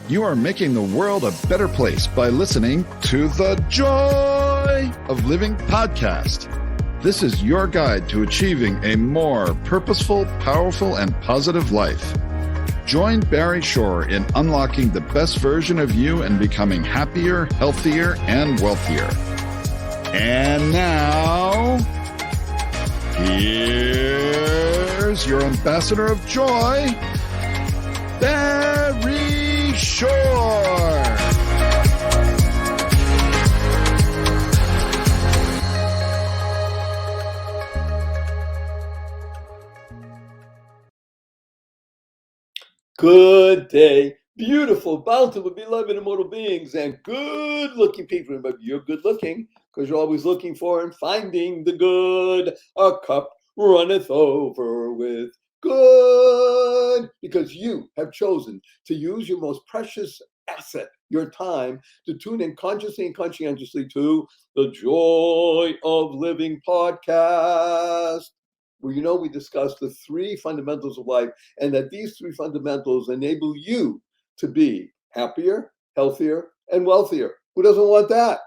You are making the world a better place by listening to the Joy of Living podcast. This is your guide to achieving a more purposeful, powerful, and positive life. Join Barry Shore in unlocking the best version of you and becoming happier, healthier, and wealthier. And now, here's your ambassador of joy, Barry Shore. Good day, beautiful, bountiful, beloved, immortal beings, and good-looking people. Remember, you're good-looking because you're always looking for and finding the good. A cup runneth over with good because you have chosen to use your most precious asset, your time, to tune in consciously and conscientiously to the Joy of Living podcast, where we discuss the three fundamentals of life, and that these three fundamentals enable you to be happier, healthier, and wealthier. Who doesn't want that?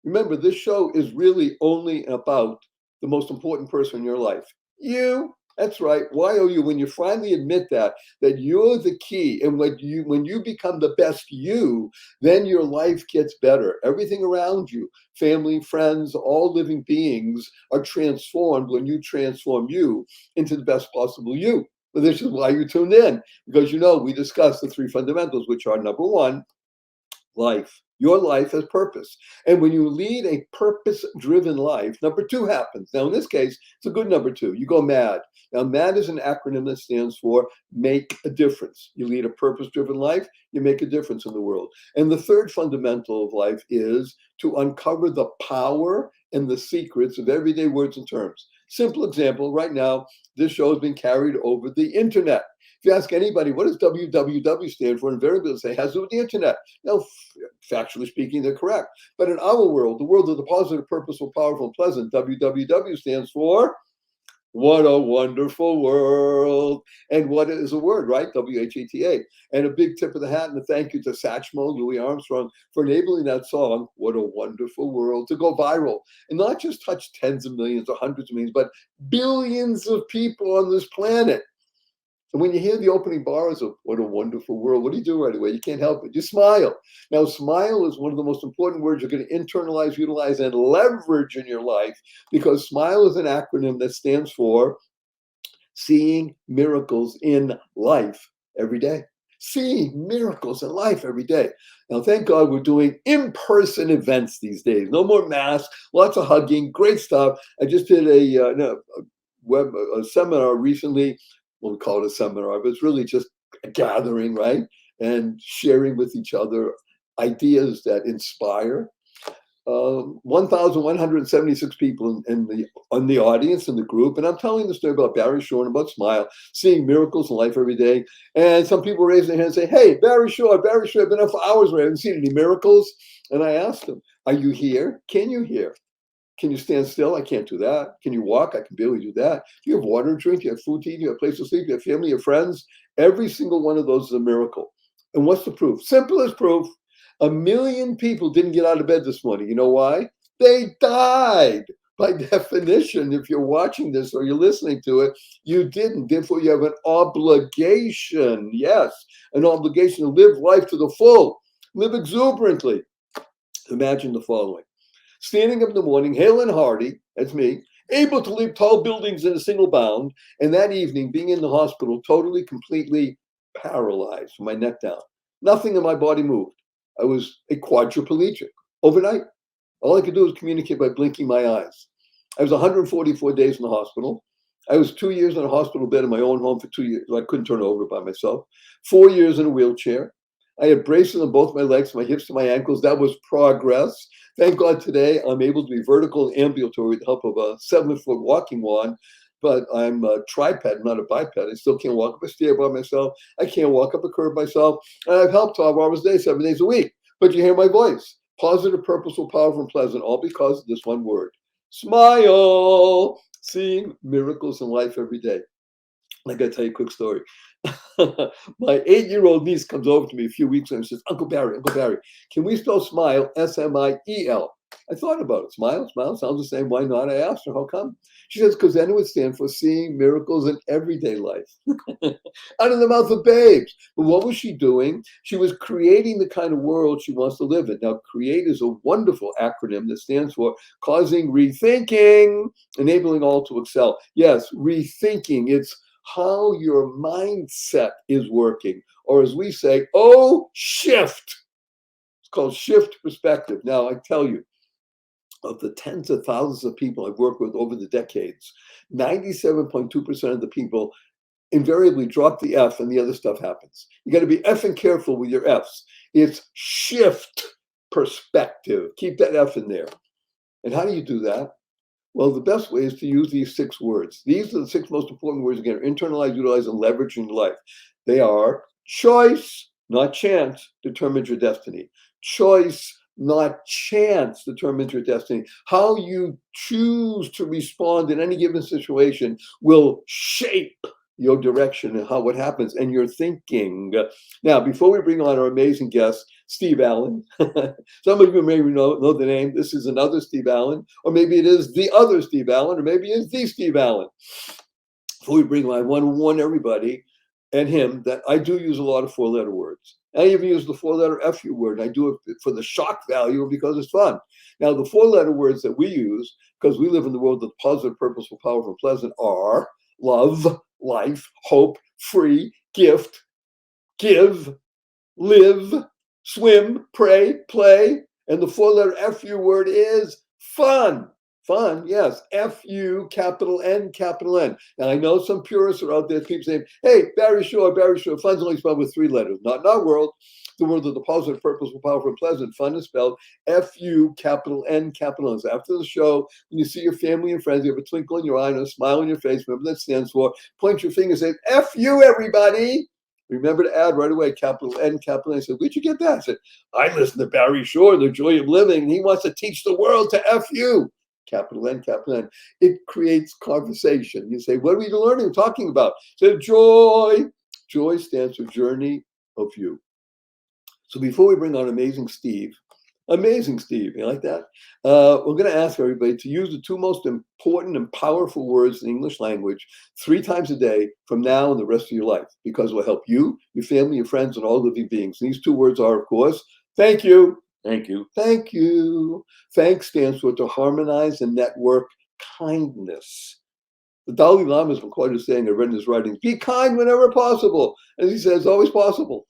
Remember, this show is really only about the most important person in your life. You. That's right. Y-O-U. When you finally admit that you're the key, and when you become the best you, then your life gets better. Everything around you, family, friends, all living beings are transformed when you transform you into the best possible you. But this is why you tuned in, because we discuss the three fundamentals, which are number one, life. Your life has purpose. And when you lead a purpose-driven life, number two happens. Now, in this case, it's a good number two. You go MAD. Now, MAD is an acronym that stands for make a difference. You lead a purpose-driven life, you make a difference in the world. And the third fundamental of life is to uncover the power and the secrets of everyday words and terms. Simple example, right now, this show has been carried over the internet. If you ask anybody, what does www stand for? Invariably, they'll say, has to do with the internet. Now, factually speaking, they're correct. But in our world, the world of the positive, purposeful, powerful, and pleasant, www stands for what a wonderful world. And what is a word, right? WHETA. And a big tip of the hat and a thank you to Satchmo, Louis Armstrong, for enabling that song, What a Wonderful World, to go viral. And not just touch tens of millions or hundreds of millions, but billions of people on this planet. And when you hear the opening bars of What a Wonderful World, what do you do right away? You can't help it. You smile. Now, smile is one of the most important words you're going to internalize, utilize, and leverage in your life, because SMILE is an acronym that stands for seeing miracles in life every day. Seeing miracles in life every day. Now, thank God we're doing in-person events these days. No more masks, lots of hugging, great stuff. I just did a seminar recently. Well, we call it a seminar, but it's really just a gathering, right? And sharing with each other ideas that inspire. 1,176 people in the audience, in the group. And I'm telling the story about Barry Shore and about SMILE, seeing miracles in life every day. And some people raise their hand and say, hey, Barry Shore, I've been up for hours, I haven't seen any miracles. And I asked them, are you here? Can you hear? Can you stand still? I can't do that. Can you walk? I can barely do that. Do you have water to drink? Do you have food to eat? Do you have a place to sleep? Do you have family? Do you have friends? Every single one of those is a miracle. And what's the proof? Simple as proof. 1 million people didn't get out of bed this morning. You know why? They died. By definition, if you're watching this or you're listening to it, you didn't. Therefore, you have an obligation. Yes, an obligation to live life to the full. Live exuberantly. Imagine the following. Standing up in the morning, hale and hearty, that's me, able to leap tall buildings in a single bound, and that evening being in the hospital, totally, completely paralyzed from my neck down. Nothing in my body moved. I was a quadriplegic overnight. All I could do was communicate by blinking my eyes. I was 144 days in the hospital. I was 2 years in a hospital bed in my own home for 2 years. I couldn't turn over by myself. 4 years in a wheelchair. I had braces on both my legs, my hips, and my ankles. That was progress. Thank God today I'm able to be vertical and ambulatory with the help of a 7-foot walking wand, but I'm a triped, not a biped. I still can't walk up a stair by myself. I can't walk up a curb myself. And I've helped 12 hours a day, 7 days a week. But you hear my voice. Positive, purposeful, powerful, and pleasant, all because of this one word. Smile. Seeing miracles in life every day. I got to tell you a quick story. My 8-year-old niece comes over to me a few weeks ago and says, Uncle Barry, can we spell smile S-M-I-E-L? I thought about it. Smile sounds the same. Why not? I asked her, how come? She says, because then it would stand for seeing miracles in everyday life. Out of the mouth of babes. But what was she doing? She was creating the kind of world she wants to live in. Now, CREATE is a wonderful acronym that stands for causing rethinking, enabling all to excel. Yes, rethinking. It's how your mindset is working. Or as we say, shift. It's called shift perspective. Now, I tell you, of the tens of thousands of people I've worked with over the decades, 97.2% of the people invariably drop the F and the other stuff happens. You got to be effing careful with your Fs. It's shift perspective. Keep that F in there. And how do you do that? Well, the best way is to use these 6 words. These are the 6 most important words, again, internalize, utilize, and leverage in your life. They are choice, not chance, determines your destiny. Choice, not chance, determines your destiny. How you choose to respond in any given situation will shape your direction and what happens and your thinking. Now, before we bring on our amazing guest, Steve Allen, some of you may know the name. This is another Steve Allen, or maybe it is the other Steve Allen, or maybe it's the Steve Allen. Before we bring on, I want to warn everybody and him that I do use a lot of 4-letter words. I even use the 4-letter FU word. And I do it for the shock value because it's fun. Now, the 4-letter words that we use, because we live in the world of positive, purposeful, powerful, pleasant, are love, life, hope, free, gift, give, live, swim, pray, play. And the 4-letter FU word is fun. Fun, yes. F-U, capital N, capital N. Now, I know some purists are out there, people saying, hey, Barry Shore, fun's only spelled with 3 letters. Not in our world. The world of the positive, purposeful, powerful, pleasant. Fun is spelled F-U, capital N, capital N. So after the show, when you see your family and friends, you have a twinkle in your eye and a smile on your face, remember that stands for, point your finger and say, F-U, everybody. Remember to add right away, capital N, capital N. I said, where'd you get that? I said, I listen to Barry Shore, The Joy of Living, and he wants to teach the world to F-U. Capital N, capital N. It creates conversation. You say, what are we learning, talking about? Say, joy. Joy stands for journey of you. So before we bring on amazing Steve, you like that? We're going to ask everybody to use the 2 most important and powerful words in the English language 3 times a day from now and the rest of your life, because it will help you, your family, your friends, and all living beings. And these 2 words are, of course, thank you. Thank you. Thank you. Thanks stands for to harmonize and network kindness. The Dalai Lama is quite a saying, I read in his writings, be kind whenever possible. As he says, always possible.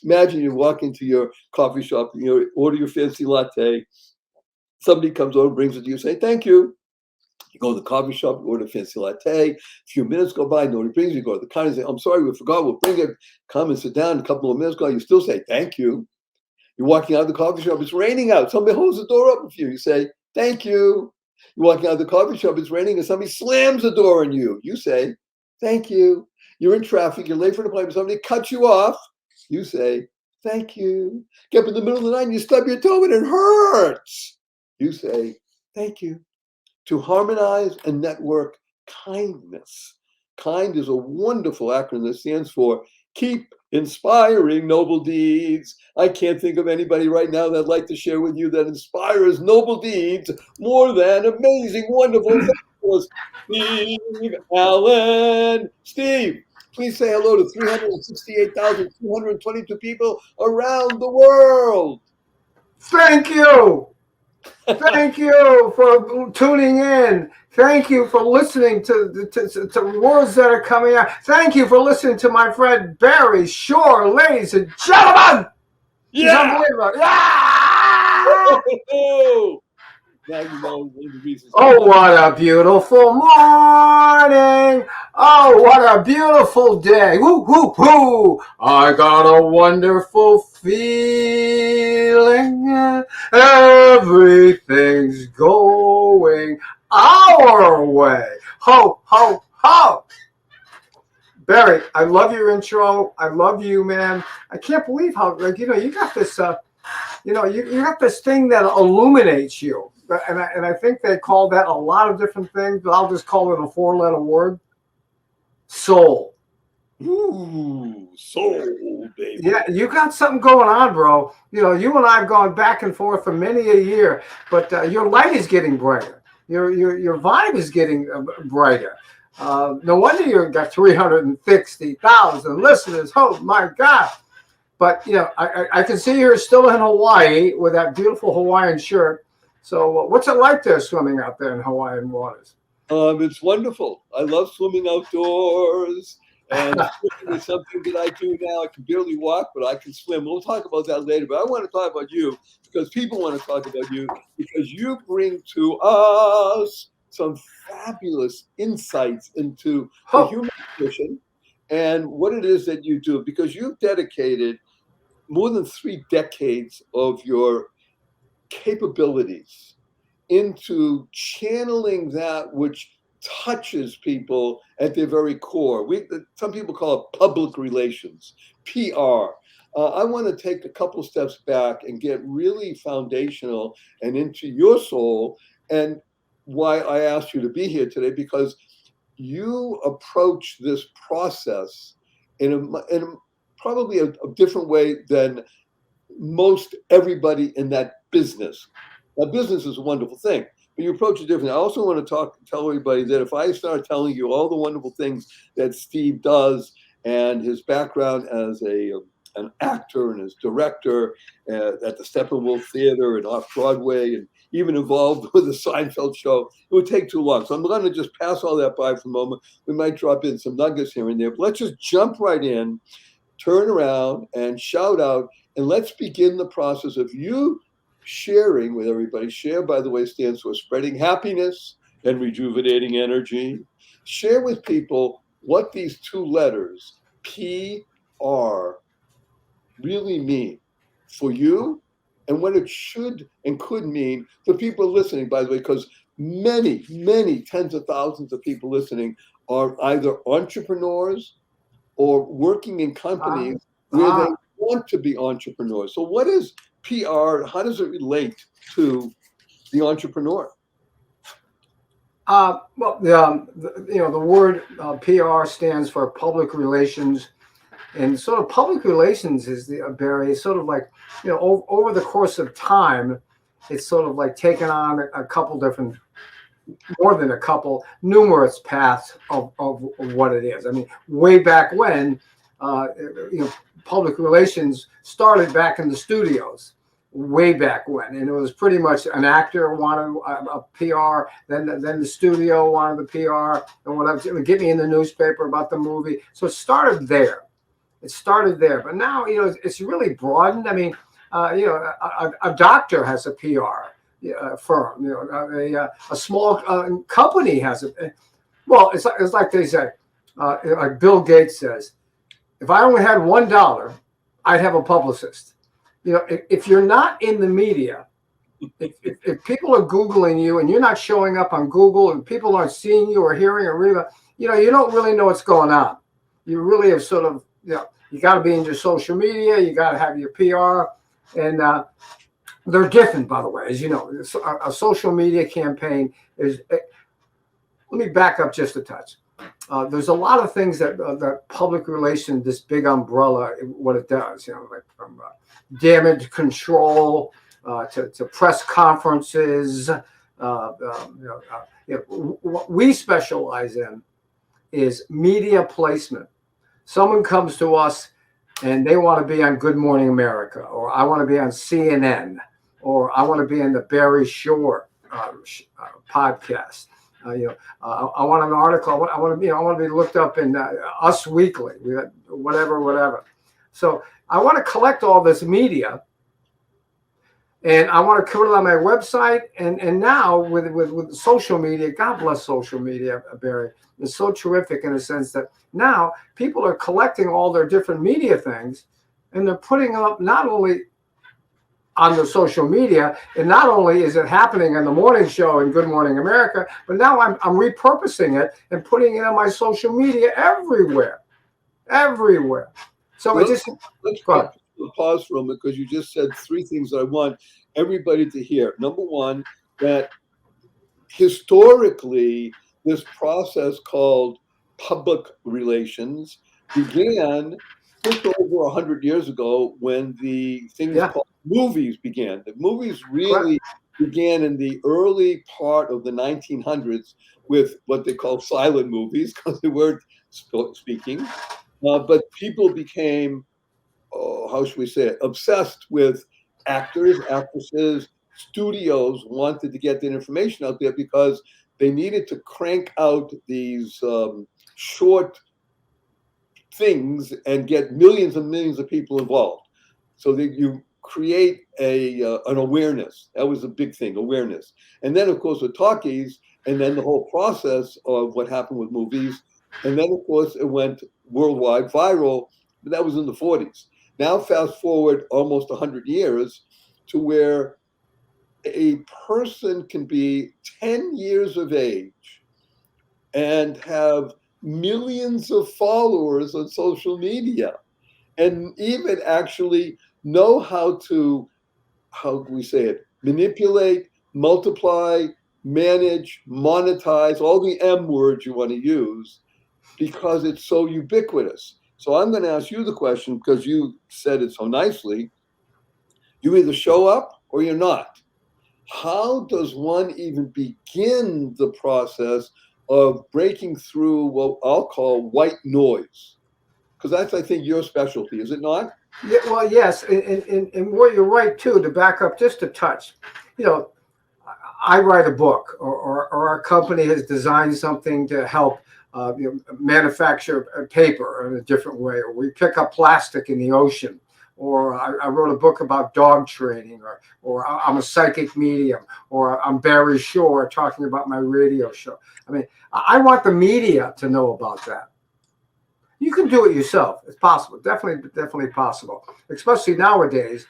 Imagine you walk into your coffee shop, order your fancy latte. Somebody comes over, brings it to you, say, thank you. You go to the coffee shop, you order a fancy latte. A few minutes go by, nobody brings you. You go to the counter and say, I'm sorry, we forgot, we'll bring it. Come and sit down. A couple of minutes go, you still say, thank you. You're walking out of the coffee shop, it's raining out. Somebody holds the door open for you. You say, thank you. You're walking out of the coffee shop, it's raining, and somebody slams the door on you. You say, thank you. You're in traffic, you're late for an appointment, somebody cuts you off. You say, thank you. Get up in the middle of the night and you stub your toe and it hurts. You say, thank you. To harmonize and network kindness. KIND is a wonderful acronym that stands for keep inspiring noble deeds. I can't think of anybody right now that I'd like to share with you that inspires noble deeds more than amazing, wonderful, Steve Allen. Steve, please say hello to 368,222 people around the world. Thank you. Thank you for tuning in. Thank you for listening to words that are coming out. Thank you for listening to my friend Barry Shore, ladies and gentlemen. Yeah. He's unbelievable. Yeah. Now you know the reasons. Oh, what a beautiful morning. Oh, what a beautiful day. Woo, woo, woo. I got a wonderful feeling. Everything's going our way. Ho, ho, ho. Barry, I love your intro. I love you, man. I can't believe how, you got this, you got this thing that illuminates you. And I think they call that a lot of different things, but I'll just call it a 4-letter word. Soul. Ooh, soul, baby. Yeah, you got something going on, bro. You know, you and I have gone back and forth for many a year, but your light is getting brighter. Your vibe is getting brighter. No wonder you got 360,000 listeners. Oh my God! But you know, I can see you're still in Hawaii with that beautiful Hawaiian shirt. So, what's it like there swimming out there in Hawaiian waters? It's wonderful. I love swimming outdoors, and swimming is something that I do now. I can barely walk, but I can swim. We'll talk about that later. But I want to talk about you because people want to talk about you because you bring to us some fabulous insights into the human condition and what it is that you do because you've dedicated more than 3 decades of your capabilities into channeling that which touches people at their very core. Some people call it public relations, PR. I want to take a couple steps back and get really foundational and into your soul and why I asked you to be here today, because you approach this process in probably a different way than most everybody in that business. Now, business is a wonderful thing, but you approach it differently. I also want to tell everybody that if I start telling you all the wonderful things that Steve does and his background as an actor and as director at the Steppenwolf Theater and off Broadway and even involved with the Seinfeld show, it would take too long. So I'm going to just pass all that by for a moment. We might drop in some nuggets here and there, but let's just jump right in, turn around and shout out, and let's begin the process of you sharing with everybody. Share, by the way, stands for spreading happiness and rejuvenating energy. Share with people what these 2 letters, PR, really mean for you and what it should and could mean for people listening, by the way, because many, many tens of thousands of people listening are either entrepreneurs or working in companies where they want to be entrepreneurs. So what is PR? How does it relate to the entrepreneur? Well, the word PR stands for public relations, and sort of public relations is Barry. It's sort of like, you know, over the course of time, it's sort of like taken on a couple different, more than a couple, numerous paths of what it is. I mean, way back when, public relations started back in the studios. Way back when, and it was pretty much an actor wanted a PR, then the studio wanted the PR, and whatever, get me in the newspaper about the movie. So it started there. But now, you know, it's really broadened. I mean, a doctor has a PR firm. You know, a small company has a. Well, it's like they say, like Bill Gates says, if I only had $1, I'd have a publicist. You know, if you're not in the media, if people are Googling you and you're not showing up on Google and people aren't seeing you or hearing or reading, you know, you don't really know what's going on. You really have sort of, you know, you got to be in your social media. You got to have your PR. And they're different, by the way. As you know, a social media campaign is, let me back up just a touch. There's a lot of things that public relations, this big umbrella, what it does, you know, like from damage control to press conferences. What we specialize in is media placement. Someone comes to us and they want to be on Good Morning America, or I want to be on CNN, or I want to be in the Barry Shore podcast. I want an article. I want to be looked up in Us Weekly, whatever. So I want to collect all this media, and I want to put it on my website. And now with social media, God bless social media, Barry, it's so terrific in a sense that now people are collecting all their different media things, and they're putting them up not only on the social media, and not only is it happening on the morning show in Good Morning America, but now I'm repurposing it and putting it on my social media everywhere. So let's pause for a moment, because you just said 3 things that I want everybody to hear. Number one, that historically this process called public relations began just over 100 years ago when the things called movies began. The movies really began in the early part of the 1900s with what they call silent movies because they weren't speaking. But people became, how should we say it, obsessed with actors, actresses, studios wanted to get that information out there because they needed to crank out these short things and get millions and millions of people involved. So that you create an awareness. That was a big thing, awareness. And then, of course, with talkies, and then the whole process of what happened with movies. And then, of course, it went worldwide viral, but that was in the 40s. Now, fast forward almost 100 years to where a person can be 10 years of age and have millions of followers on social media and even actually know how to, how can we say it, manipulate, multiply, manage, monetize, all the M words you want to use because it's so ubiquitous. So I'm going to ask you the question because you said it so nicely. You either show up or you're not. How does one even begin the process of breaking through what I'll call white noise? Because that's, I think, your specialty, is it not? Yeah, well, yes, and what you're right too. To back up just a touch, you know, I write a book, or our company has designed something to help manufacture paper in a different way, or we pick up plastic in the ocean, or I wrote a book about dog training, or I'm a psychic medium, or I'm Barry Shore talking about my radio show. I mean, I want the media to know about that. You can do it yourself. It's possible, definitely possible, especially nowadays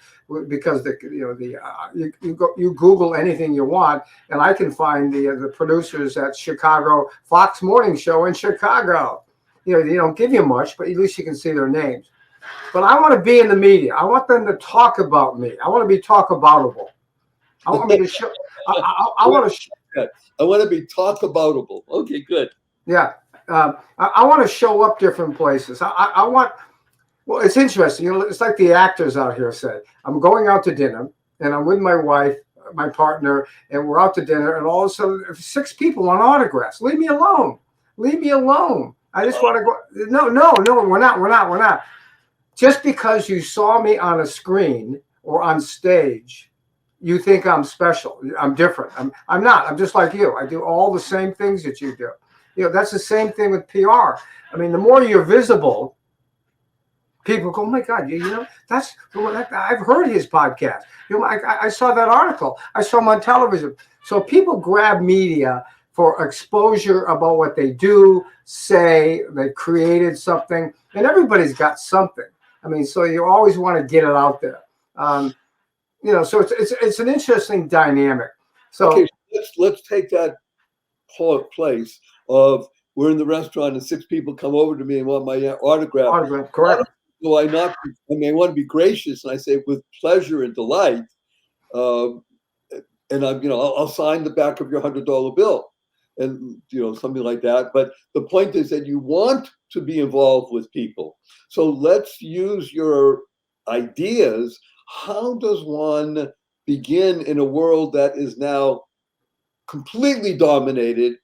because you Google anything you want, and I can find the producers at Chicago Fox Morning Show in Chicago. You know, they don't give you much, but at least you can see their names. But I want to be in the media. I want them to talk about me. I want to be talk-aboutable. I want me to show. I want to be talk-aboutable. Okay, good. Yeah. I want to show up different places. I want, well, it's interesting. You know, it's like the actors out here say, I'm going out to dinner and I'm with my wife, my partner, and we're out to dinner. And all of a sudden 6 people want autographs. Leave me alone. Leave me alone. I just want to go. No, we're not. Just because you saw me on a screen or on stage, you think I'm special. I'm different. I'm not. I'm just like you. I do all the same things that you do. You know, that's the same thing with PR. I mean, the more you're visible, people go, oh my God, you know, I've heard his podcast. You know, I saw that article. I saw him on television. So people grab media for exposure about what they do, say, they created something, and everybody's got something. I mean, so you always want to get it out there. You know, so it's an interesting dynamic. So okay, let's take that place of we're in the restaurant and 6 people come over to me and want my autograph. Correct. So I want to be gracious, and I say with pleasure and delight, and I'll sign the back of your $100 bill, and something like that. But the point is that you want to be involved with people. So let's use your ideas. How does one begin in a world that is now completely dominated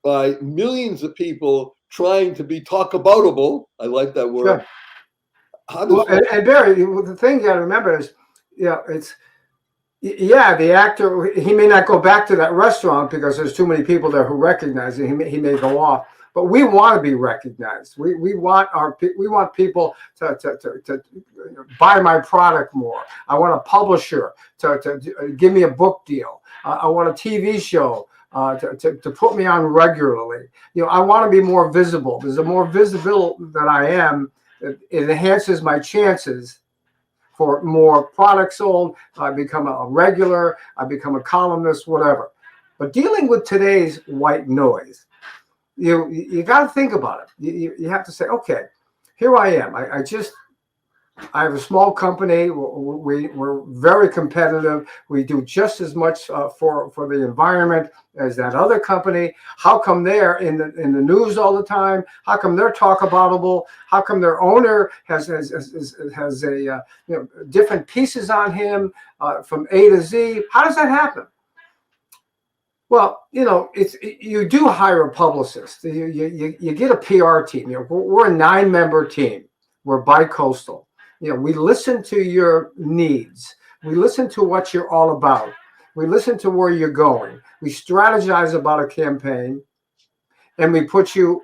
by millions of people trying to be talk-aboutable? I like that word. Sure. And Barry, the thing you got to remember is, the actor, he may not go back to that restaurant because there's too many people there who recognize him. He may go off, but we want to be recognized. We want people to buy my product more. I want a publisher to give me a book deal. I want a TV show to put me on regularly. I want to be more visible. Because the more visible that I am, it enhances my chances for more products sold. I become a regular. I become a columnist, whatever. But dealing with today's white noise, you got to think about it. You have to say, okay, here I am. I just I have a small company. We're very competitive. We do just as much for the environment as that other company. How come they're in the news all the time? How come they're talk aboutable? How come their owner has a different pieces on him from A to Z? How does that happen? Well, you do hire a publicist. You get a PR team. We're a 9-member team. We're bi-coastal. We listen to your needs. We listen to what you're all about. We listen to where you're going. We strategize about a campaign, and we put you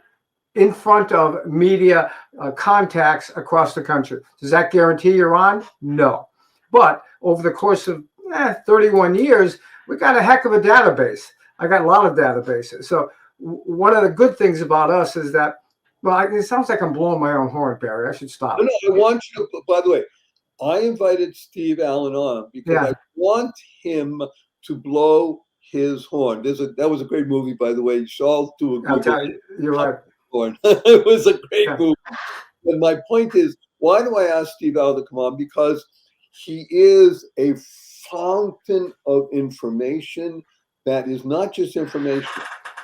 in front of media contacts across the country. Does that guarantee you're on? No. But over the course of 31 years, we got a heck of a database. I got a lot of databases. So one of the good things about us is that, well, it sounds like I'm blowing my own horn, Barry. I should stop. No, I want you to, by the way, I invited Steve Allen on because I want him to blow his horn. That was a great movie, by the way. You should all do a good You're right. Horn. It was a great movie. And my point is, why do I ask Steve Allen to come on? Because he is a fountain of information that is not just information.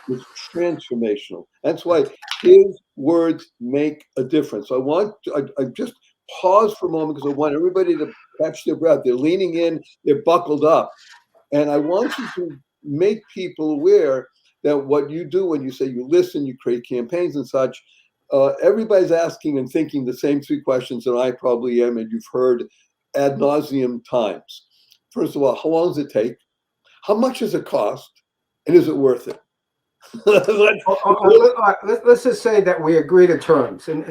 It's transformational. That's why his words make a difference. So I just pause for a moment because I want everybody to catch their breath. They're leaning in, they're buckled up. And I want you to make people aware that what you do when you say you listen, you create campaigns and such, everybody's asking and thinking the same 3 questions that I probably am, and you've heard ad nauseum times. First of all, how long does it take? How much does it cost? And is it worth it? Let's just say that we agree to terms. And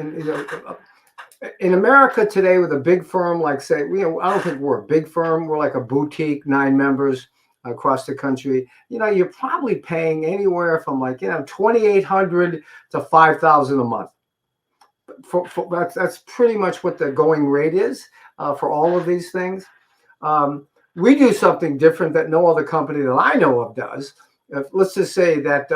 in America today, with a big firm like, say, I don't think we're a big firm. We're like a boutique, 9 members across the country. You're probably paying anywhere from $2,800 to $5,000 a month. That's pretty much what the going rate is for all of these things. We do something different that no other company that I know of does. Let's just say that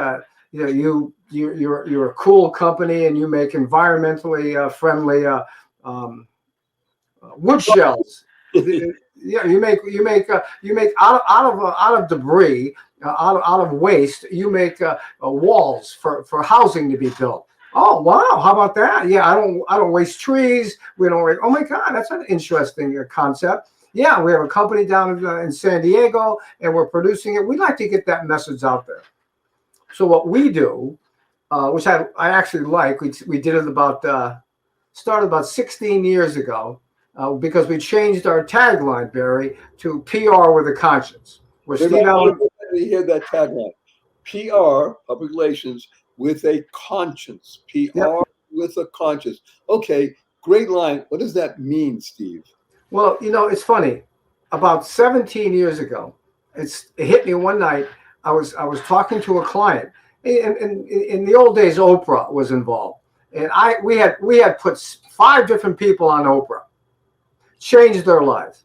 you're a cool company and you make environmentally friendly wood shells. You make out of debris, out of waste. You make walls for housing to be built. Oh wow! How about that? Yeah, I don't waste trees. We don't waste. Oh my God, that's an interesting concept. Yeah, we have a company down in San Diego, and we're producing it. We'd like to get that message out there. So what we do, which I actually like, we did it started about 16 years ago, because we changed our tagline, Barry, to PR with a conscience. Where Steve Allen, you hear that tagline, PR, public relations, with a conscience. PR with a conscience. Okay, great line. What does that mean, Steve? Well, it's funny. About 17 years ago, it hit me one night. I was talking to a client, and in the old days, Oprah was involved, and we had put 5 different people on Oprah, changed their lives,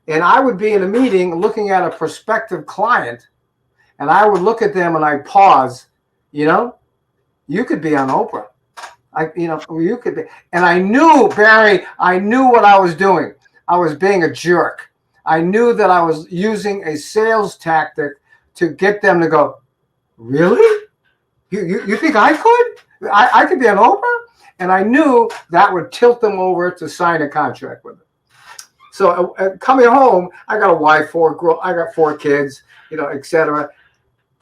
and I would be in a meeting looking at a prospective client, and I would look at them and I'd pause. You could be on Oprah. You could be, and I knew, Barry. I knew what I was doing. I was being a jerk. I knew that I was using a sales tactic to get them to go, really? You think I could? I could be an Oprah? And I knew that would tilt them over to sign a contract with them. So coming home, I got a wife, I got 4 kids, etc.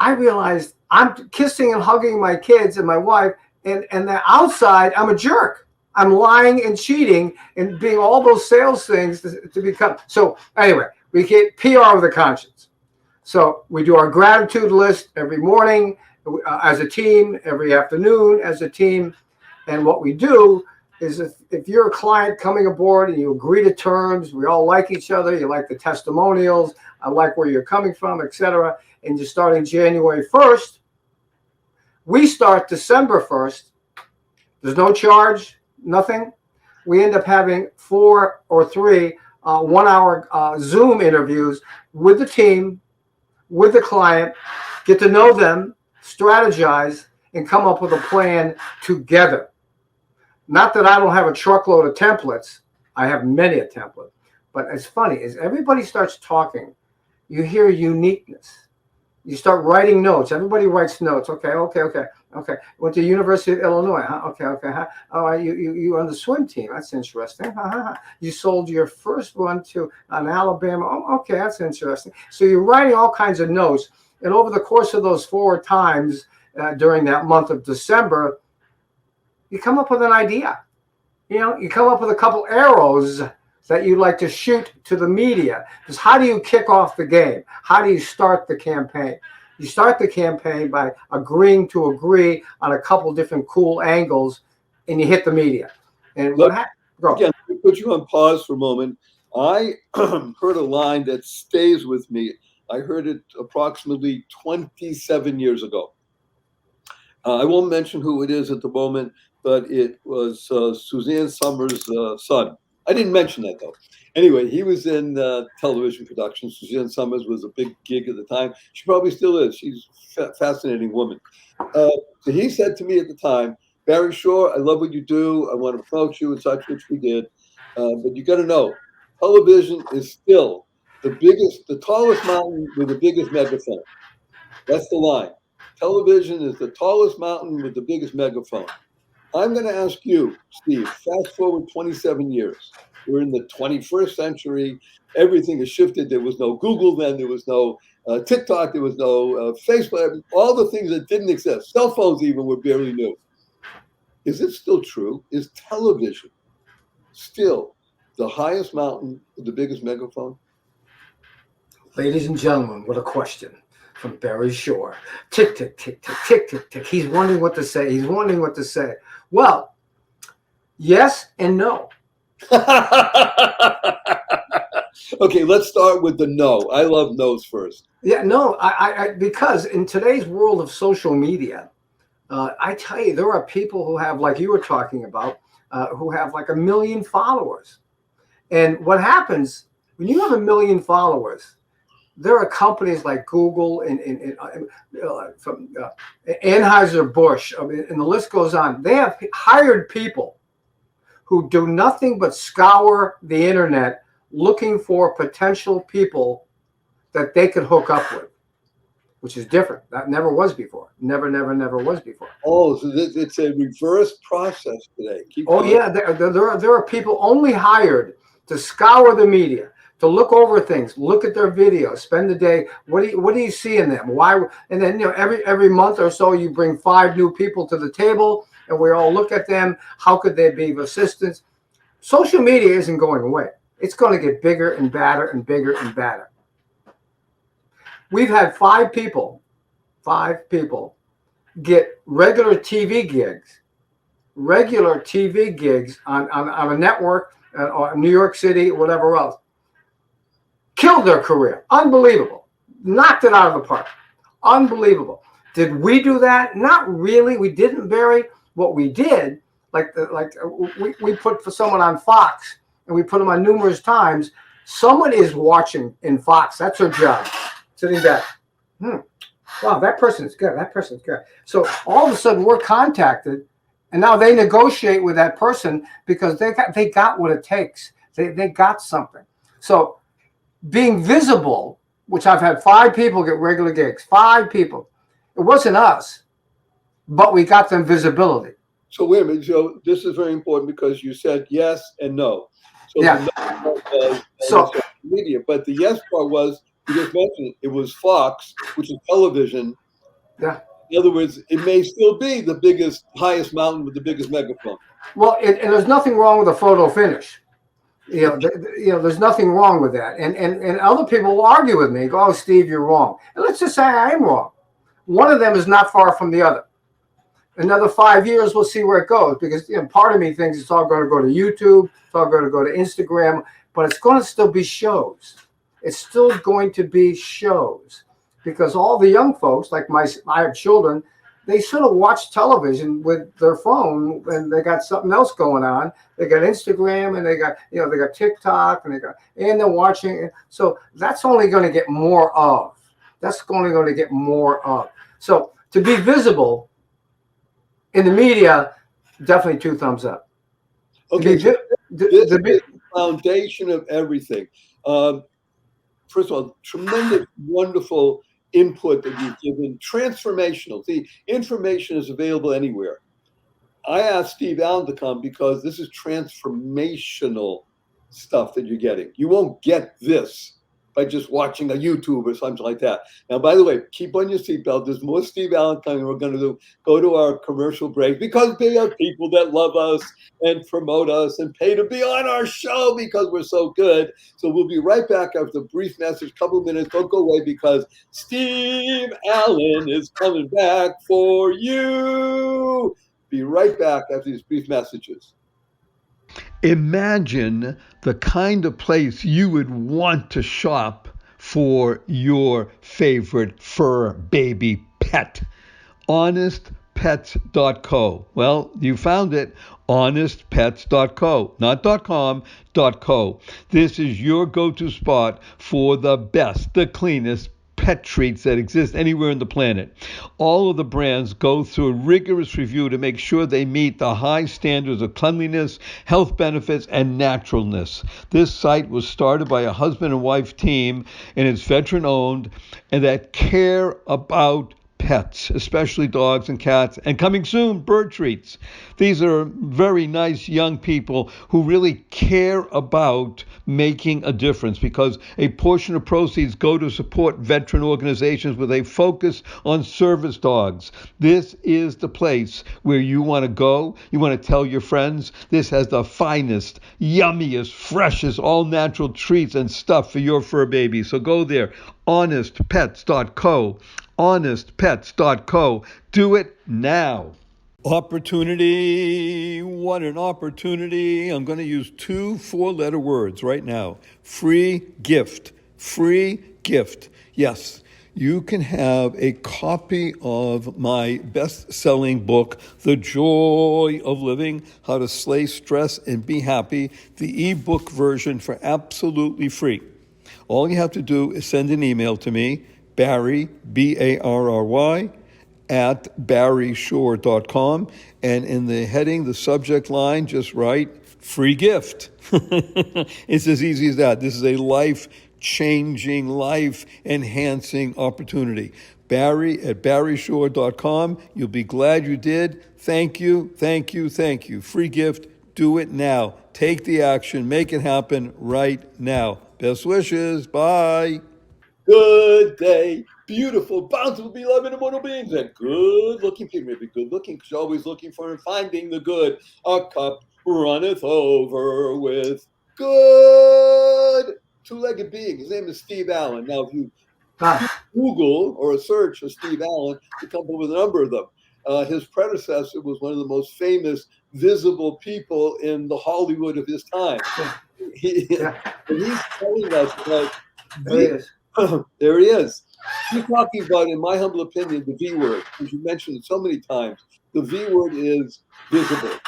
I realized I'm kissing and hugging my kids and my wife, and the outside, I'm a jerk. I'm lying and cheating and being all those sales things to become. So anyway, we get PR with a conscience. So we do our gratitude list every morning as a team, every afternoon as a team. And what we do is if you're a client coming aboard and you agree to terms, we all like each other, you like the testimonials, I like where you're coming from, etc. And you're starting January 1st, we start December 1st. There's no charge. Nothing. We end up having 4 or 3 1-hour Zoom interviews with the team, with the client, get to know them, strategize, and come up with a plan together. Not that I don't have a truckload of templates. I have many a template. But it's funny, as everybody starts talking, you hear uniqueness. You start writing notes. Everybody writes notes. Okay. Went to University of Illinois. Huh? Okay. Huh? Oh, you on the swim team. That's interesting. You sold your first one to an Alabama. Oh, okay, that's interesting. So you're writing all kinds of notes. And over the course of those 4 times during that month of December, you come up with an idea. You come up with a couple arrows that you like to shoot to the media. Because how do you kick off the game? How do you start the campaign? You start the campaign by agreeing to agree on a couple different cool angles, and you hit the media. And Look, what happened? again, let me put you on pause for a moment. I heard a line that stays with me. I heard it approximately 27 years ago. I won't mention who it is at the moment, but it was Suzanne Summers' son. I didn't mention that, though. Anyway, he was in television production. Suzanne Summers was a big gig at the time. She probably still is. She's a fascinating woman. So he said to me at the time, Barry Shore, I love what you do. I want to approach you and such, which we did. But you got to know, television is still the tallest mountain with the biggest megaphone. That's the line. Television is the tallest mountain with the biggest megaphone. I'm going to ask you, Steve, fast forward 27 years. We're in the 21st century. Everything has shifted. There was no Google then. There was no TikTok. There was no Facebook. All the things that didn't exist. Cell phones even were barely new. Is it still true? Is television still the highest mountain with the biggest megaphone? Ladies and gentlemen, what a question from Barry Shore. Tick, tick, tick, tick, tick, tick, tick. He's wondering what to say. Well, yes and no. Okay, let's start with the no. I love no's first. Yeah, no, I because in today's world of social media, I tell you, there are people who have, like you were talking about, who have like 1 million followers. And what happens when you have 1 million followers, there are companies like Google and from Anheuser-Busch, and the list goes on. They have hired people who do nothing but scour the internet looking for potential people that they could hook up with, which is different. That never was before. Never was before. Oh, so it's a reverse process today. Yeah, there are people only hired to scour the media, to look over things, look at their videos, spend the day. What do you see in them? Why? And then every month or so, you bring 5 new people to the table, and we all look at them. How could they be of assistance? Social media isn't going away. It's going to get bigger and badder and bigger and badder. We've had 5 people get regular TV gigs on a network, or New York City, whatever else. Killed their career. Unbelievable. Knocked it out of the park. Unbelievable. Did we do that? Not really. We didn't, Barry. What we did, we put for someone on Fox, and we put them on numerous times. Someone is watching in Fox. That's her job. Sitting back. Wow, that person is good. That person is good. So all of a sudden we're contacted, and now they negotiate with that person because they got what it takes. They got something. So being visible, which I've had 5 people get regular gigs, 5 people. It wasn't us, but we got them visibility. So wait a minute, Joe. This is very important because you said yes and no. So yeah. The no part was media, but the yes part was, you just mentioned it was Fox, which is television. Yeah. In other words, it may still be the highest mountain with the biggest megaphone. Well, and there's nothing wrong with a photo finish. There's nothing wrong with that. And other people will argue with me, go, oh, Steve, you're wrong. And let's just say I am wrong. One of them is not far from the other. Another 5 years, we'll see where it goes, because part of me thinks it's all going to go to YouTube, it's all going to go to Instagram, but it's going to still be shows. It's still going to be shows, because all the young folks, like I have children, they sort of watch television with their phone, and they got something else going on. They got Instagram, and they got TikTok, and they're watching. So that's only going to get more of. So to be visible in the media, definitely 2 thumbs up. Okay. foundation of everything. First of all, tremendous, wonderful input that you've given. Transformational. The information is available anywhere. I asked Steve Allen to come because this is transformational stuff that you're getting. You won't get this by just watching a YouTube or something like that. Now, by the way, keep on your seatbelt. There's more Steve Allen coming. We're going to go to our commercial break because they are people that love us and promote us and pay to be on our show because we're so good. So we'll be right back after a brief message, couple of minutes. Don't go away because Steve Allen is coming back for you. Be right back after these brief messages. Imagine the kind of place you would want to shop for your favorite fur baby pet. HonestPets.co. Well, you found it. HonestPets.co. Not .com, .co. This is your go-to spot for the best, the cleanest pet treats that exist anywhere on the planet. All of the brands go through a rigorous review to make sure they meet the high standards of cleanliness, health benefits, and naturalness. This site was started by a husband and wife team, and it's veteran-owned, and that care about pets, especially dogs and cats, and coming soon, bird treats. These are very nice young people who really care about making a difference because a portion of proceeds go to support veteran organizations with a focus on service dogs. This is the place where you want to go. You want to tell your friends this has the finest, yummiest, freshest, all-natural treats and stuff for your fur baby. So go there, honestpets.co. honestpets.co. Do it now. Opportunity. What an opportunity. I'm going to use 2 4-letter words right now. Free gift. Free gift. Yes, you can have a copy of my best-selling book, The Joy of Living, How to Slay Stress and Be Happy, the ebook version for absolutely free. All you have to do is send an email to me, Barry, Barry, at barryshore.com, and in the heading, the subject line, just write free gift. It's as easy as that. This is a life-changing, life-enhancing opportunity. Barry at barryshore.com. You'll be glad you did. Thank you, thank you, thank you. Free gift. Do it now. Take the action. Make it happen right now. Best wishes. Bye. Good day, beautiful, bountiful, beloved, immortal beings, and good-looking people. Maybe good-looking because you're always looking for and finding the good. Our cup runneth over with good. Two-legged being. His name is Steve Allen. Now, if you Google or a search of Steve Allen, you come up with a number of them. His predecessor was one of the most famous visible people in the Hollywood of his time. He's telling us about there he is. He's talking about, in my humble opinion, the V word, because you mentioned it so many times. The V word is visible.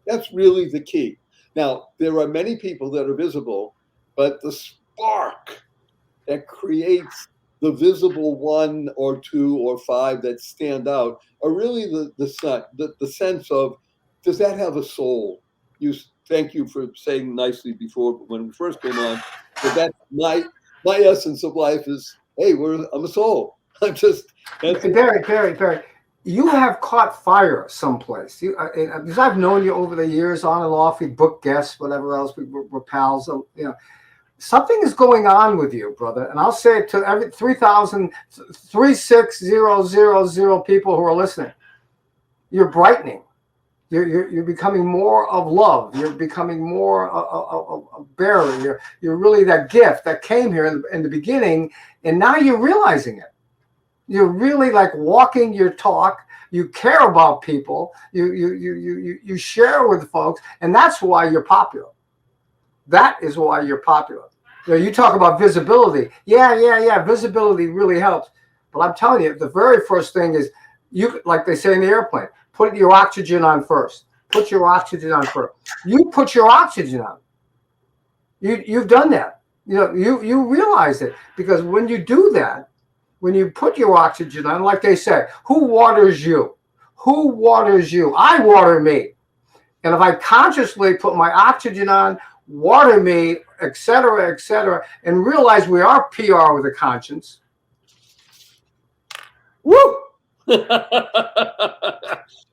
That's really the key. Now, there are many people that are visible, but the spark that creates the visible 1 or 2 or 5 that stand out are really the sense of, does that have a soul? Thank you for saying nicely before when we first came on, but that's my essence of life is, hey, I'm a soul. I'm just Barry, you have caught fire someplace. Because I've known you over the years, on and off. We book guests, whatever else. We're pals. So, something is going on with you, brother. And I'll say it to every 3,600 people who are listening. You're brightening. You're becoming more of love. You're becoming more of Barry. You're really that gift that came here in the beginning, and now you're realizing it. You're really like walking your talk. You care about people. You share with folks, and that's why you're popular. That is why you're popular. You talk about visibility. Yeah. Visibility really helps. But I'm telling you, the very first thing is, like they say in the airplane, put your oxygen on first. Put your oxygen on first. You put your oxygen on. You've done that. You realize it, because when you do that, when you put your oxygen on, like they say, who waters you? Who waters you? I water me. And if I consciously put my oxygen on, water me, et cetera, and realize we are PR with a conscience. Woo!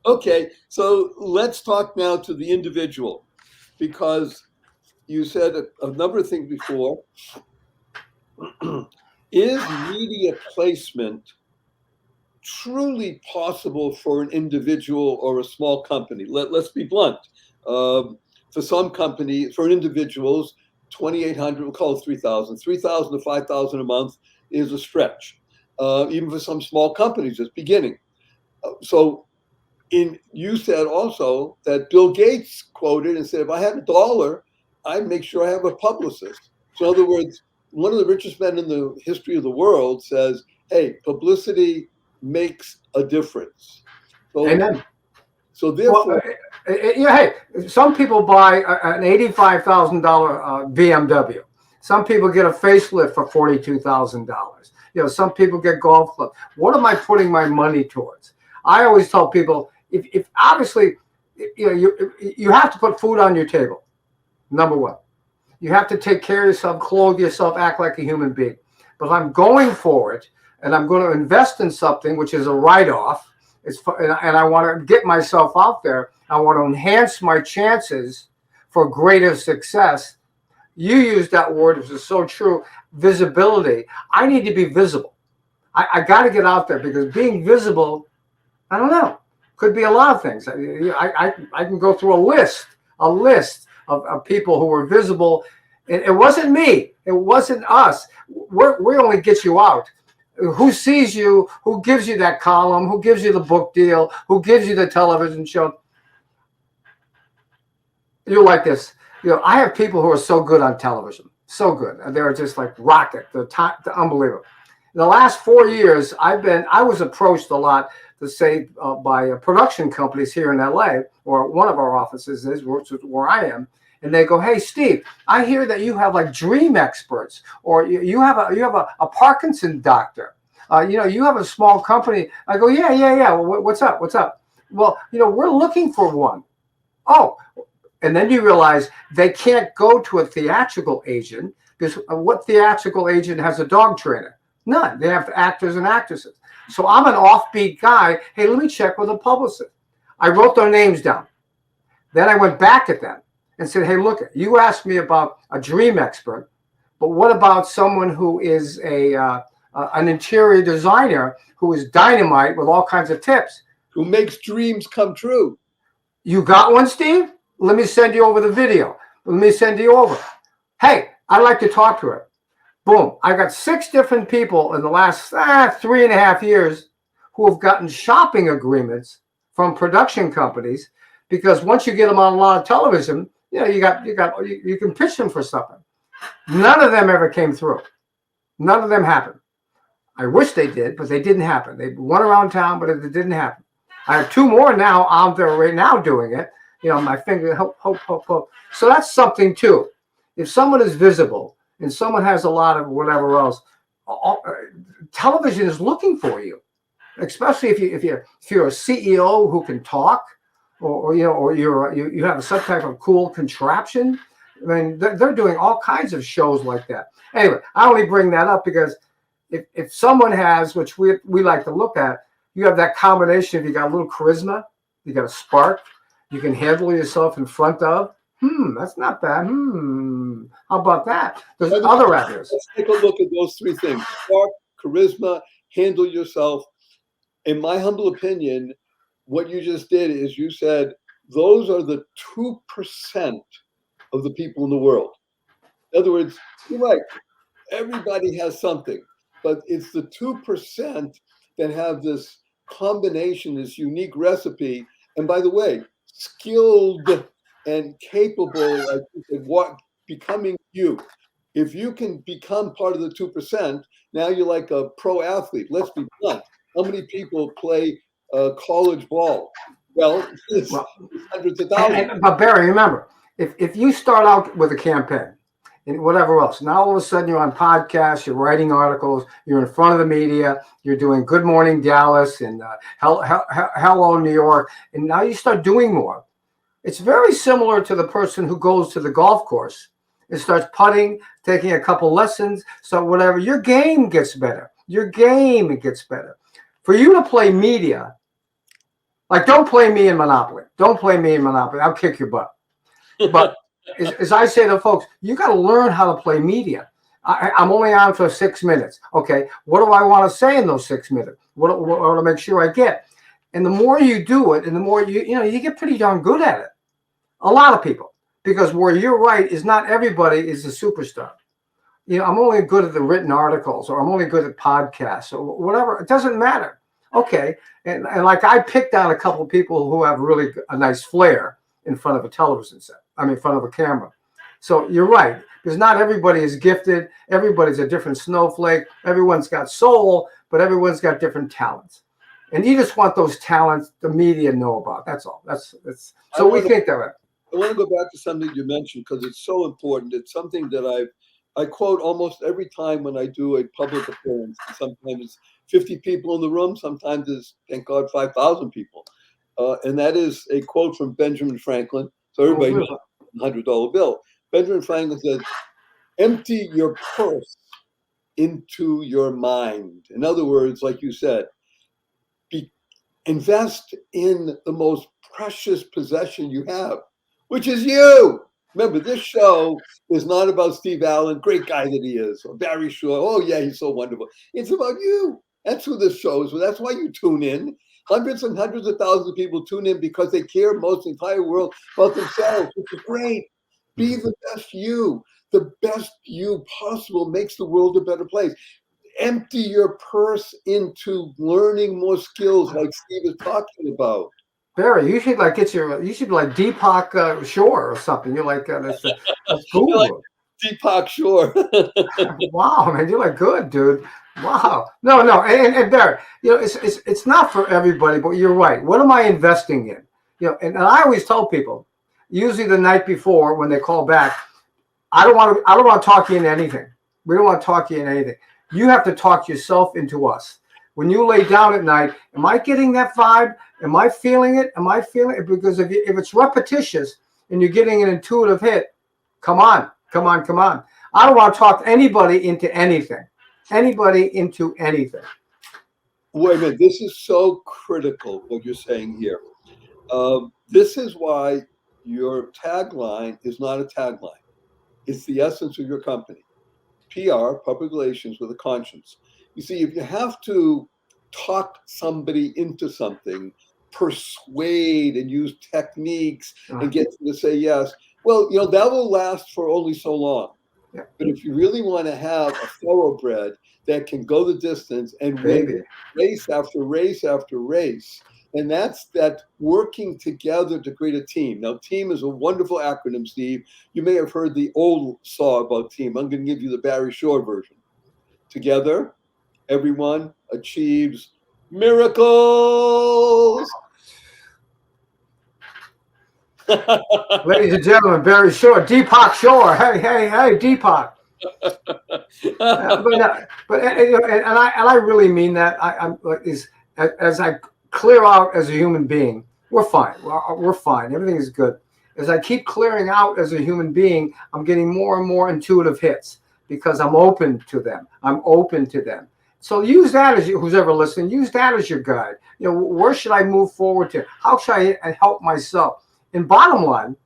Okay, so let's talk now to the individual, because you said a number of things before. Is media placement truly possible for an individual or a small company? Let's be blunt. For some companies, for individuals, 2,800, we'll call it 3,000. 3,000 to 5,000 a month is a stretch. Even for some small companies, it's beginning. You said also that Bill Gates quoted and said, if I had $1, I'd make sure I have a publicist. So in other words, one of the richest men in the history of the world says, hey, publicity makes a difference. So, amen. So therefore, hey, some people buy an $85,000 BMW. Some people get a facelift for $42,000. Some people get golf clubs. What am I putting my money towards? I always tell people, if obviously, you have to put food on your table. Number one, you have to take care of yourself, clothe yourself, act like a human being. But if I'm going for it and I'm going to invest in something, which is a write-off, and I want to get myself out there, I want to enhance my chances for greater success. You used that word, which is so true, visibility. I need to be visible. I got to get out there, because being visible, I don't know, could be a lot of things. I can go through a list of people who were visible. It wasn't me. It wasn't us. We only get you out. Who sees you? Who gives you that column? Who gives you the book deal? Who gives you the television show? You're like this. I have people who are so good on television, so good. They're just like rocket. They're unbelievable. In the last 4 years, I was approached a lot to say by production companies here in LA, or one of our offices is where I am. And they go, hey, Steve, I hear that you have like dream experts, or you have a Parkinson doctor. You have a small company. I go, yeah. Well, what's up? Well, we're looking for one. Oh, and then you realize they can't go to a theatrical agent, because what theatrical agent has a dog trainer? None. They have actors and actresses. So I'm an offbeat guy. Hey, let me check with a publicist. I wrote their names down. Then I went back at them and said, hey, look, you asked me about a dream expert, but what about someone who is an interior designer who is dynamite with all kinds of tips? Who makes dreams come true? You got one, Steve? Let me send you over the video. Let me send you over. Hey, I'd like to talk to her. Boom. I got 6 different people in the last 3.5 years who have gotten shopping agreements from production companies, because once you get them on a lot of television, you can pitch them for something. None of them ever came through. None of them happened. I wish they did, but they didn't happen. They went around town, but it didn't happen. I have 2 more now out there right now doing it. My finger, hope. So that's something too. If someone is visible and someone has a lot of whatever else, television is looking for you, especially if you're a CEO who can talk, or you have some type of cool contraption. I mean, they're doing all kinds of shows like that. Anyway, I only bring that up because if someone has, which we like to look at, you have that combination. If you got a little charisma, you got a spark, you can handle yourself in front of. That's not bad. How about that? There's other avenues. Let's take a look at those 3 things: spark, charisma, handle yourself. In my humble opinion, what you just did is you said those are the 2% of the people in the world. In other words, you're right. Everybody has something, but it's the 2% that have this combination, this unique recipe. And by the way, skilled and capable, like you said, becoming you. If you can become part of the 2%, now you're like a pro athlete. Let's be blunt. How many people play college ball? Well, it's hundreds of thousands. But Barry, remember, if you start out with a campaign and whatever else, now all of a sudden you're on podcasts, you're writing articles, you're in front of the media, you're doing Good Morning Dallas and Hello New York, and now you start doing more. It's very similar to the person who goes to the golf course and starts putting, taking a couple lessons. So whatever, your game gets better. Your game gets better. For you to play media, like don't play me in Monopoly. Don't play me in Monopoly. I'll kick your butt. But as I say to folks, you got to learn how to play media. I'm only on for 6 minutes. Okay, what do I want to say in those 6 minutes? What to make sure I get? And the more you do it, and the more you get pretty darn good at it. A lot of people, because where you're right is not everybody is a superstar. I'm only good at the written articles, or I'm only good at podcasts, or whatever. It doesn't matter. Okay, and like I picked out a couple of people who have really a nice flair in front of a television set. In front of a camera. So you're right, because not everybody is gifted. Everybody's a different snowflake. Everyone's got soul, but everyone's got different talents. And you just want those talents the media know about. That's all. That's so we think that way. I want to go back to something you mentioned because it's so important. It's something that I quote almost every time when I do a public appearance. Sometimes it's 50 people in the room. Sometimes it's, thank God, 5,000 people. And that is a quote from Benjamin Franklin. So everybody knows the $100 bill. Benjamin Franklin said, empty your purse into your mind. In other words, like you said, invest in the most precious possession you have, which is you. Remember, this show is not about Steve Allen, great guy that he is, or Barry Shore. Oh, yeah, he's so wonderful. It's about you. That's who this show is. That's why you tune in. Hundreds and hundreds of thousands of people tune in because they care most the entire world about themselves, which is great. Be the best you. The best you possible makes the world a better place. Empty your purse into learning more skills like Steve is talking about. Barry, you should you should be like Deepak Shore or something. You're like that's cool. You're like Deepak Shore. Wow, man, you're like good, dude. Wow. No, and Barry, it's not for everybody, but you're right. What am I investing in? And I always tell people, usually the night before when they call back, I don't want to talk you into anything. We don't want to talk you into anything. You have to talk yourself into us. When you lay down at night, am I getting that vibe? Am I feeling it? Am I feeling it? Because if it's repetitious and you're getting an intuitive hit, come on. I don't want to talk anybody into anything. Anybody into anything. Wait a minute. This is so critical, what you're saying here. This is why your tagline is not a tagline. It's the essence of your company. PR, public relations with a conscience. You see, if you have to talk somebody into something, persuade and use techniques and get them to say yes, well, that will last for only so long. Yeah. But if you really want to have a thoroughbred that can go the distance and win race after race after race, and that's that working together to create a team. Now, team is a wonderful acronym, Steve. You may have heard the old saw about team. I'm going to give you the Barry Shore version. Together, everyone achieves miracles. Ladies and gentlemen, Barry Shore, Deepak Shore. Hey, Deepak. But I really mean that. As I clear out as a human being, we're fine. We're fine. Everything is good. As I keep clearing out as a human being, I'm getting more and more intuitive hits because I'm open to them. So use that as who's ever listening. Use that as your guide. Where should I move forward to? How should I help myself? And bottom line,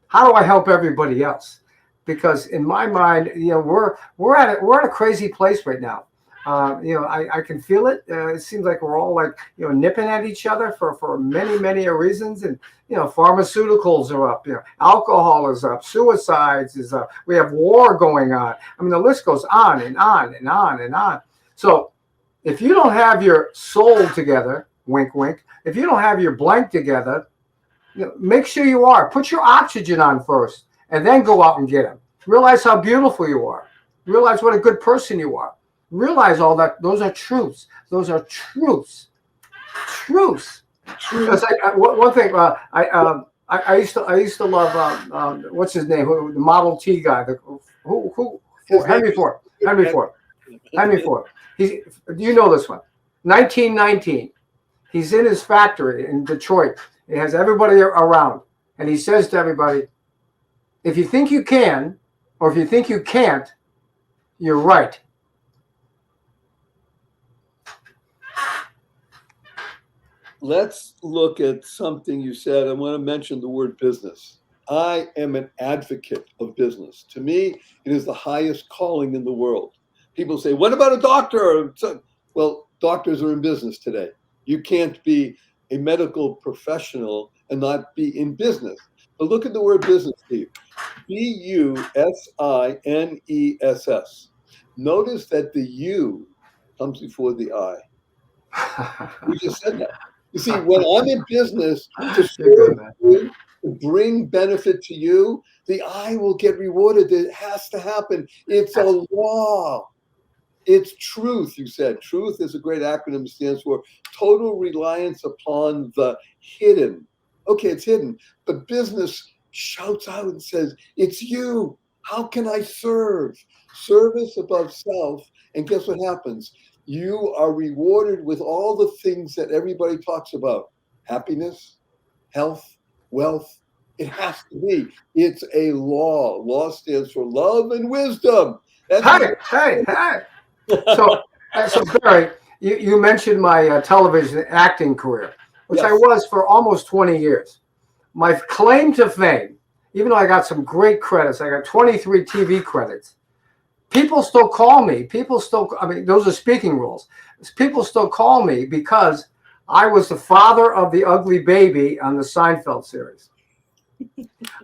how do I help everybody else? Because in my mind, we're at a crazy place right now. I can feel it. It seems like we're all nipping at each other for many reasons. And pharmaceuticals are up. Alcohol is up. Suicides is up. We have war going on. The list goes on and on and on and on. So if you don't have your soul together, wink, wink. If you don't have your blank together, make sure you are. Put your oxygen on first, and then go out and get them. Realize how beautiful you are. Realize what a good person you are. Realize all that. Those are truths. Truths. One thing. I used to love what's his name? The Model T guy. Henry Ford. You know this one. 1919. He's in his factory in Detroit. He has everybody around. And he says to everybody, if you think you can, or if you think you can't, you're right. Let's look at something you said. I want to mention the word business. I am an advocate of business. To me, it is the highest calling in the world. People say, what about a doctor? Well, doctors are in business today. You can't be a medical professional and not be in business. But look at the word business, Steve. B-U-S-I-N-E-S-S. Notice that the U comes before the I. We just said that. You see, when I'm in business to serve you, to bring benefit to you, the I will get rewarded. It has to happen. It's a law. It's truth, you said. Truth is a great acronym. It stands for total reliance upon the hidden. Okay, it's hidden. But business shouts out and says, it's you. How can I serve? Service above self. And guess what happens? You are rewarded with all the things that everybody talks about. Happiness, health, wealth. It has to be. It's a law. Law stands for love and wisdom. Hey. So Barry, you mentioned my television acting career, which Yes. I was for almost 20 years. My claim to fame, even though I got some great credits, I got 23 TV credits. People still call me. Those are speaking roles. People still call me because I was the father of the ugly baby on the Seinfeld series.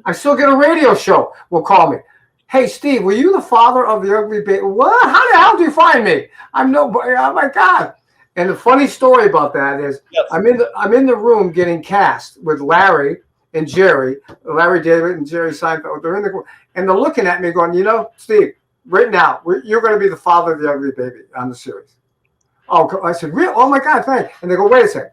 I still get a radio show will call me. Hey, Steve, were you the father of the ugly baby? What? How the hell do you find me? I'm nobody. Oh my God. And the funny story about that is yes. I'm in the room getting cast with Larry and Jerry, Larry David and Jerry Seinfeld. They're in the room and they're looking at me going, Steve, right now, you're going to be the father of the ugly baby on the series. Oh, I said, really? Oh my God, thanks. And they go, wait a second.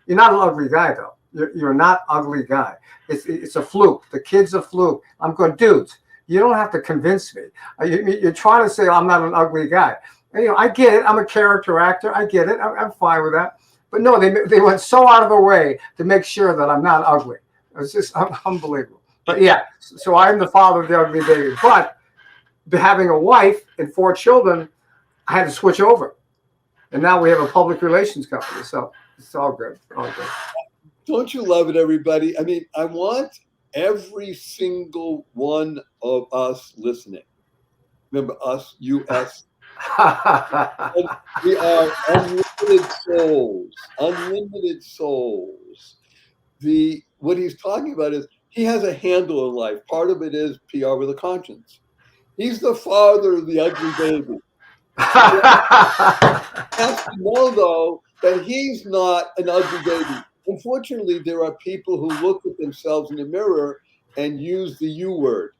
You're not an ugly guy, though. You're not ugly guy. It's a fluke. The kid's a fluke. I'm going, dudes, you don't have to convince me. You're trying to say I'm not an ugly guy. And, I get it. I'm a character actor. I get it. I'm fine with that. But no, they went so out of their way to make sure that I'm not ugly. It was just unbelievable. But yeah, so I'm the father of the ugly baby. But having a wife and 4 children, I had to switch over. And now we have a public relations company. So it's all good. All good. Don't you love it, everybody? I mean, I want every single one of us listening. Remember us, U.S. We are unlimited souls. Unlimited souls. What he's talking about is he has a handle in life. Part of it is PR with a conscience. He's the father of the ugly baby. He has to know, though, that he's not an ugly baby. Unfortunately, there are people who look at themselves in the mirror and use the U word.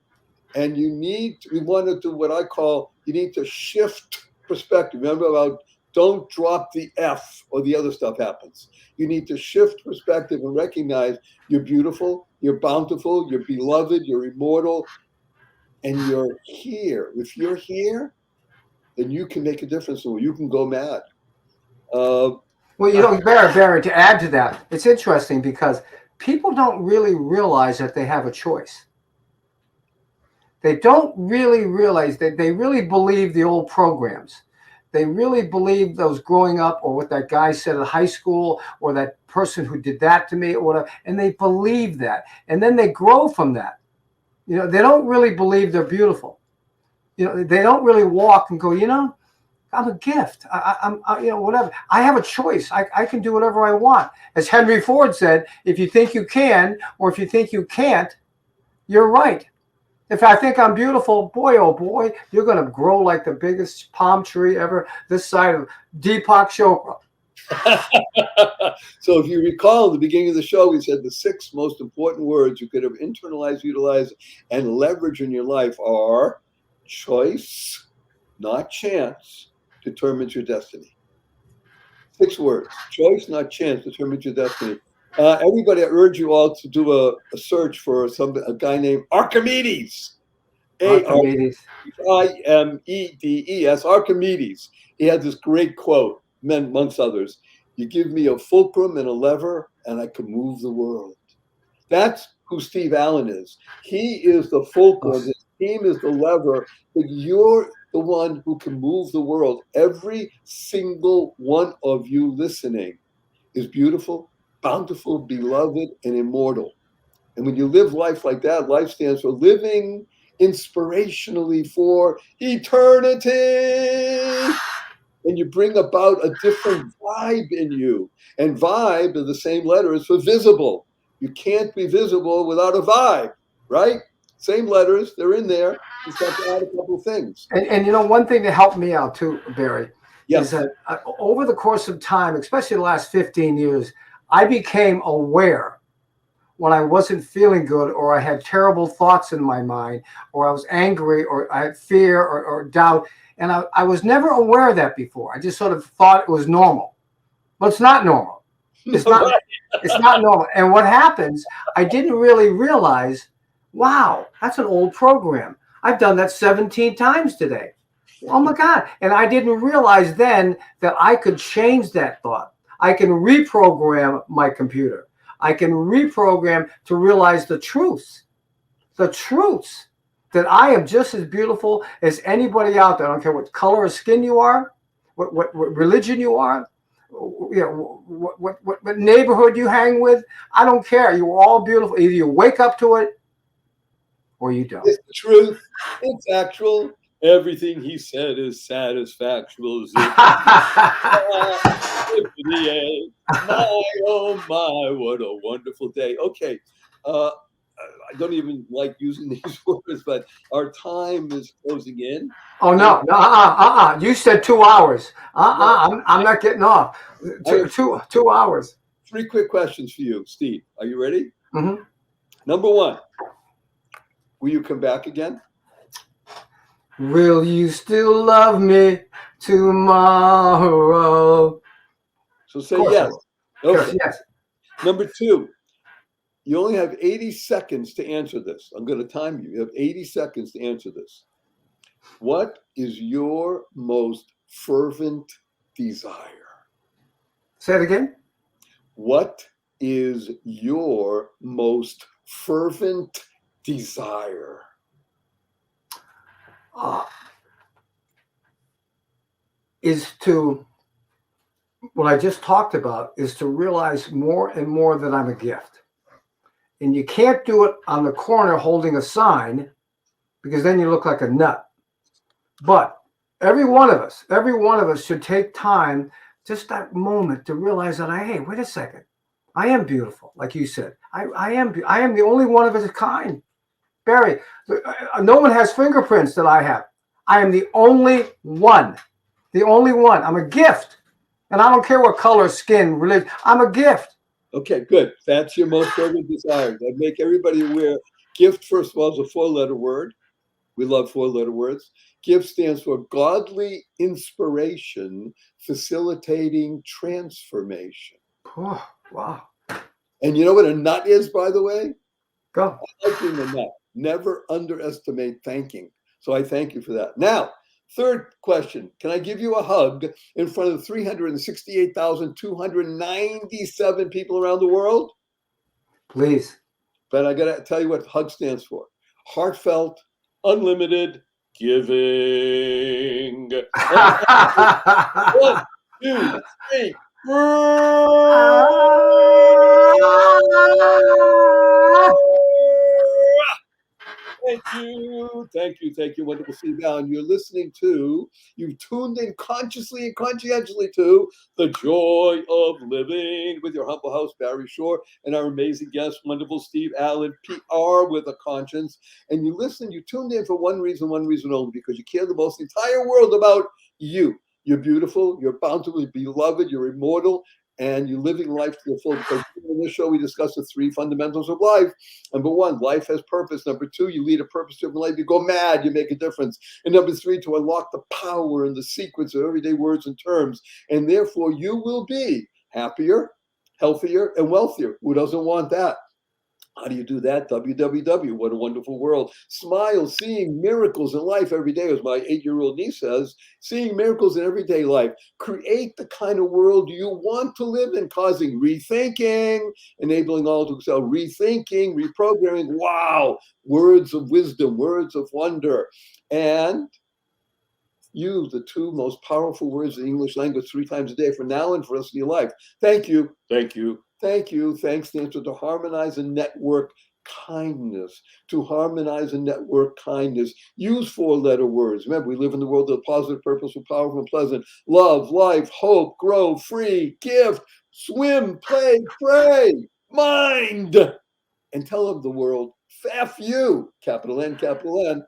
And we want to do what I call, you need to shift perspective. Remember about don't drop the F or the other stuff happens. You need to shift perspective and recognize you're beautiful, you're bountiful, you're beloved, you're immortal, and you're here. If you're here, then you can make a difference or you can go mad. Well, Barry, to add to that, it's interesting because people don't really realize that they have a choice. They don't really realize that they really believe the old programs. They really believe those growing up or what that guy said at high school or that person who did that to me or whatever, and they believe that. And then they grow from that. They don't really believe they're beautiful. They don't really walk and go, I'm a gift. I'm whatever. I have a choice. I can do whatever I want. As Henry Ford said, if you think you can, or if you think you can't, you're right. If I think I'm beautiful, boy, oh boy, you're going to grow like the biggest palm tree ever this side of Deepak Chopra. So if you recall at the beginning of the show, we said the 6 most important words you could have internalized, utilized, and leverage in your life are choice, not chance, determines your destiny. 6 words. Choice, not chance, determines your destiny. Everybody, I urge you all to do a search for a guy named Archimedes. Archimedes. Archimedes. He had this great quote, amongst others. You give me a fulcrum and a lever, and I can move the world. That's who Steve Allen is. He is the fulcrum. His team is the lever, but you're the one who can move the world. Every single one of you listening is beautiful, bountiful, beloved, and immortal. And when you live life like that, life stands for living inspirationally for eternity. And you bring about a different vibe in you. And vibe are the same letters for visible. You can't be visible without a vibe, right? Same letters, they're in there. Just have to add a couple of things. And you know, one thing that helped me out too, Barry, Yes. is that over the course of time, especially the last 15 years, I became aware when I wasn't feeling good, or I had terrible thoughts in my mind, or I was angry, or I had fear or doubt. And I was never aware of that before. I just sort of thought it was normal. But it's not normal. It's not, it's not normal. And what happens, I didn't really realize, wow, that's an old program. I've done that 17 times today. Oh my God. And I didn't realize then that I could change that thought. I can reprogram my computer. I can reprogram to realize the truths that I am just as beautiful as anybody out there. I don't care what color of skin you are, what religion you are, you know, what neighborhood you hang with. I don't care. You're all beautiful. Either you wake up to it or you don't. It's the truth. It's actual. Everything he said is satisfactual. My, oh my, what a wonderful day. Okay. I don't even like using these words, but our time is closing in. Oh, no. You said 2 hours. I'm not getting off. Two hours. 3 quick questions for you, Steve. Are you ready? Mm-hmm. Number 1, will you come back again? Will you still love me tomorrow? So say yes. Okay. Yes. Number 2, you only have 80 seconds to answer this. I'm going to time you. You have 80 seconds to answer this. What is your most fervent desire? Say it again. What is your most fervent desire? Is to, what I just talked about, is to realize more and more that I'm a gift. And you can't do it on the corner holding a sign, because then you look like a nut. But every one of us should take time, just that moment, to realize that hey, wait a second, I am beautiful, like you said. I am the only one of its kind. Barry, no one has fingerprints that I have. I am the only one. The only one. I'm a gift. And I don't care what color, skin, religion. I'm a gift. Okay, good. That's your most fervent desire. I make everybody aware. Gift, first of all, is a 4-letter word. We love 4-letter words. Gift stands for godly inspiration, facilitating transformation. Oh, wow. And you know what a nut is, by the way? Go. I like being a nut. Never underestimate thanking. So I thank you for that. Now, 3rd question. Can I give you a hug in front of 368,297 people around the world? Please. But I got to tell you what hug stands for. Heartfelt, unlimited giving. 1, 2, 3. Thank you, wonderful Steve Allen. You're listening to, you've tuned in consciously and conscientiously to The Joy of Living with your humble host, Barry Shore, and our amazing guest, wonderful Steve Allen, PR with a conscience. And you tuned in for one reason only, because you care the most the entire world about you. You're beautiful, you're bountifully beloved, you're immortal, and you're living life to the full. Because in this show, we discuss the 3 fundamentals of life. Number 1, life has purpose. Number 2, you lead a purpose-driven life. You go mad, you make a difference. And number 3, to unlock the power and the sequence of everyday words and terms. And therefore, you will be happier, healthier, and wealthier. Who doesn't want that? How do you do that? www. What a wonderful world. Smile, seeing miracles in life every day, as my 8-year-old niece says, seeing miracles in everyday life. Create the kind of world you want to live in, causing rethinking, enabling all to excel, rethinking, reprogramming. Wow, words of wisdom, words of wonder. And use the 2 most powerful words in the English language 3 times a day from now and for the rest of your life. Thank you, thank you, thank you. Thanks stands for to harmonize and network kindness. To harmonize and network kindness. Use 4-letter words. Remember, we live in the world of positive, purposeful, powerful, and pleasant. Love, life, hope, grow, free, gift, swim, play, pray, mind. And tell the world, F you, capital N, capital N.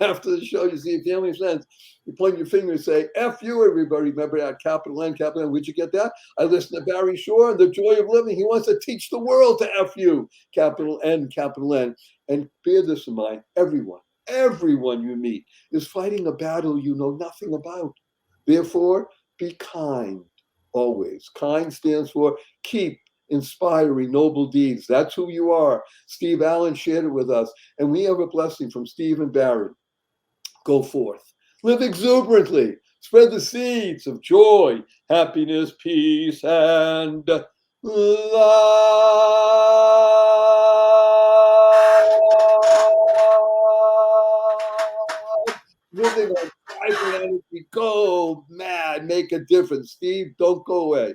After the show, you see a family and friends. You point your finger and say, F you, everybody. Remember that, capital N, capital N. Where'd you get that? I listen to Barry Shore and The Joy of Living. He wants to teach the world to F you, capital N, capital N. And bear this in mind, everyone you meet is fighting a battle you know nothing about. Therefore, be kind always. Kind stands for keep inspiring noble deeds. That's who you are. Steve Allen shared it with us. And we have a blessing from Steve and Barry. Go forth. Live exuberantly. Spread the seeds of joy, happiness, peace, and love. Living on vibrant energy. Go mad. Make a difference. Steve, don't go away.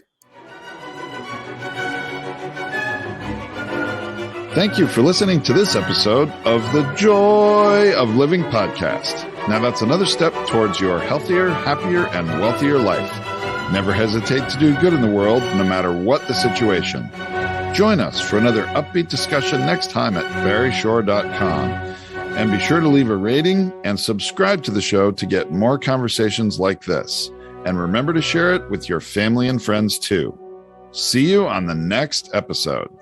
Thank you for listening to this episode of the Joy of Living podcast. Now that's another step towards your healthier, happier, and wealthier life. Never hesitate to do good in the world, no matter what the situation. Join us for another upbeat discussion next time at barryshore.com. And be sure to leave a rating and subscribe to the show to get more conversations like this. And remember to share it with your family and friends too. See you on the next episode.